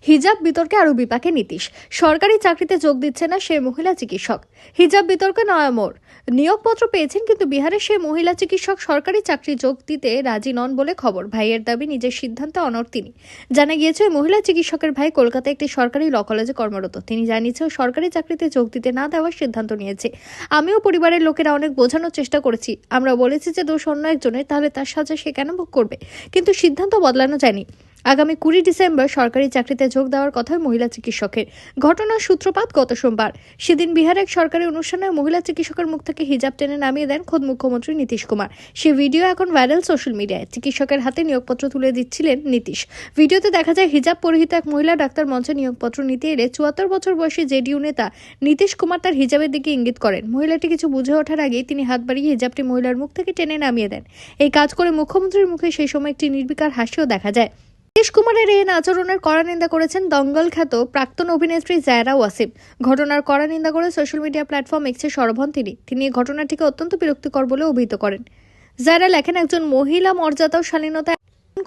হিজাব বিতর্কে আরও বিপাকে নীতিশ। সরকারি চাকরিতে যোগ দিচ্ছে না সেই মহিলা চিকিৎসক। হিজাব বিতর্কে নয়া মোড়। নিয়োগপত্র পেয়েছেন কিন্তু বিহারের সেই মহিলা চিকিৎসক সরকারি চাকরি যোগ দিতে রাজি নন বলে খবর। ভাইয়ের দাবি, নিজের সিদ্ধান্তে অনড় তিনি। জানা গিয়েছে ওই মহিলা চিকিৎসকের ভাই কলকাতায় একটি সরকারি ল কলেজে কর্মরত। তিনি জানিয়েছেন সরকারি চাকরিতে যোগ দিতে না দেওয়ার সিদ্ধান্ত নিয়েছে। আমিও পরিবারের লোকেরা অনেক বোঝানোর চেষ্টা করেছি। আমরা বলেছি যে দোষ অন্য একজনের, তাহলে তার সাজা সে কেন ভোগ করবে? কিন্তু সিদ্ধান্ত বদলানো যায়নি। আগামী 20 ডিসেম্বর সরকারি চাকরিতে যোগ দেওয়ার কথা মহিলা চিকিৎসকের। ঘটনার সূত্রপাত গত সোমবার। সেদিন বিহারে এক সরকারি অনুষ্ঠানে মহিলা চিকিৎসকের মুখ থেকে হিজাব টেনে নামিয়ে দেন খোদ মুখ্যমন্ত্রী নীতিশ কুমার। সে ভিডিও এখন ভাইরাল সোশ্যাল মিডিয়ায়। চিকিৎসকের হাতে নিয়োগপত্র তুলে দিচ্ছিলেন নীতিশ। ভিডিওতে দেখা যায় হিজাব পরিহিত এক মহিলা ডাক্তার মঞ্চে নিয়োগপত্র নিতে এলে 74 বছর বয়সী জেডিইউ নেতা নীতিশ কুমার তার হিজাবের দিকে ইঙ্গিত করেন। মহিলাটি কিছু বুঝে ওঠার আগেই তিনি হাত বাড়িয়ে হিজাবটি মহিলার মুখ থেকে টেনে নামিয়ে দেন। এই কাজ করে মুখ্যমন্ত্রীর মুখে সেই সময় একটি নির্বিকার হাসিও দেখা যায়। নীতিশ কুমারের এই আচরণের কড়া নিন্দা করেছেন দঙ্গল খ্যাত প্রাক্তন অভিনেত্রী জায়রা ওয়াসিম। ঘটনার কড়া নিন্দা করে সোশ্যাল মিডিয়া প্ল্যাটফর্ম এক্সে সরব হন তিনি। এই ঘটনাটিকে অত্যন্ত বিরক্তিকর বলে অভিহিত করেন। জায়রা লেখেন, একজন মহিলা মর্যাদা ও শালীনতা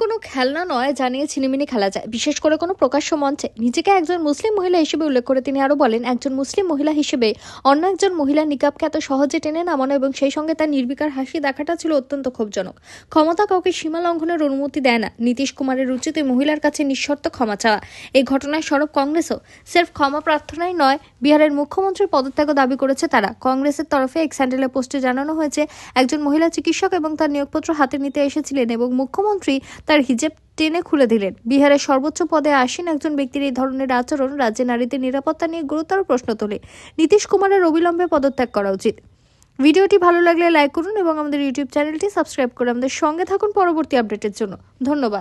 কোনো খেলনা নয়, জানিয়ে ছিনিমিনি খেলা যায়, বিশেষ করে কোনো প্রকাশ্য মঞ্চে। নিজেকে একজন মুসলিম মহিলা হিসেবে উল্লেখ করে তিনি আরো বলেন, একজন মুসলিম মহিলা হিসেবে অন্য একজন মহিলা নিকাবকে এত সহজে টেনে নামানো এবং সেই সঙ্গে তার নির্বিকার হাসি দেখাটা ছিল অত্যন্ত ক্ষোভজনক। ক্ষমতা কাউকে সীমা লঙ্ঘনের অনুমতি দেয় না। নীতিশ কুমারের উচিত এই মহিলার কাছে নিঃশর্ত ক্ষমা চাওয়া। এই ঘটনায় সরব কংগ্রেসও। সির্ফ ক্ষমা প্রার্থনাই নয়, বিহারের মুখ্যমন্ত্রীর পদত্যাগও দাবি করেছে তারা। কংগ্রেসের তরফে এক স্যান্ডেলের পোস্টে জানানো হয়েছে, একজন মহিলা চিকিৎসক এবং তার নিয়োগপত্র হাতে নিতে এসেছিলেন এবং মুখ্যমন্ত্রী তার হিজাব টেনে খুলে দিলেন। বিহারের সর্বোচ্চ পদে আসীন একজন ব্যক্তির এই ধরনের আচরণ রাজ্যে নারীদের নিরাপত্তা নিয়ে গুরুতর প্রশ্ন তোলে। নীতিশ কুমারের অবিলম্বে পদত্যাগ করা উচিত। ভিডিওটি ভালো লাগলে লাইক করুন এবং আমাদের ইউটিউব চ্যানেলটি সাবস্ক্রাইব করে আমাদের সঙ্গে থাকুন পরবর্তী আপডেটের জন্য। ধন্যবাদ।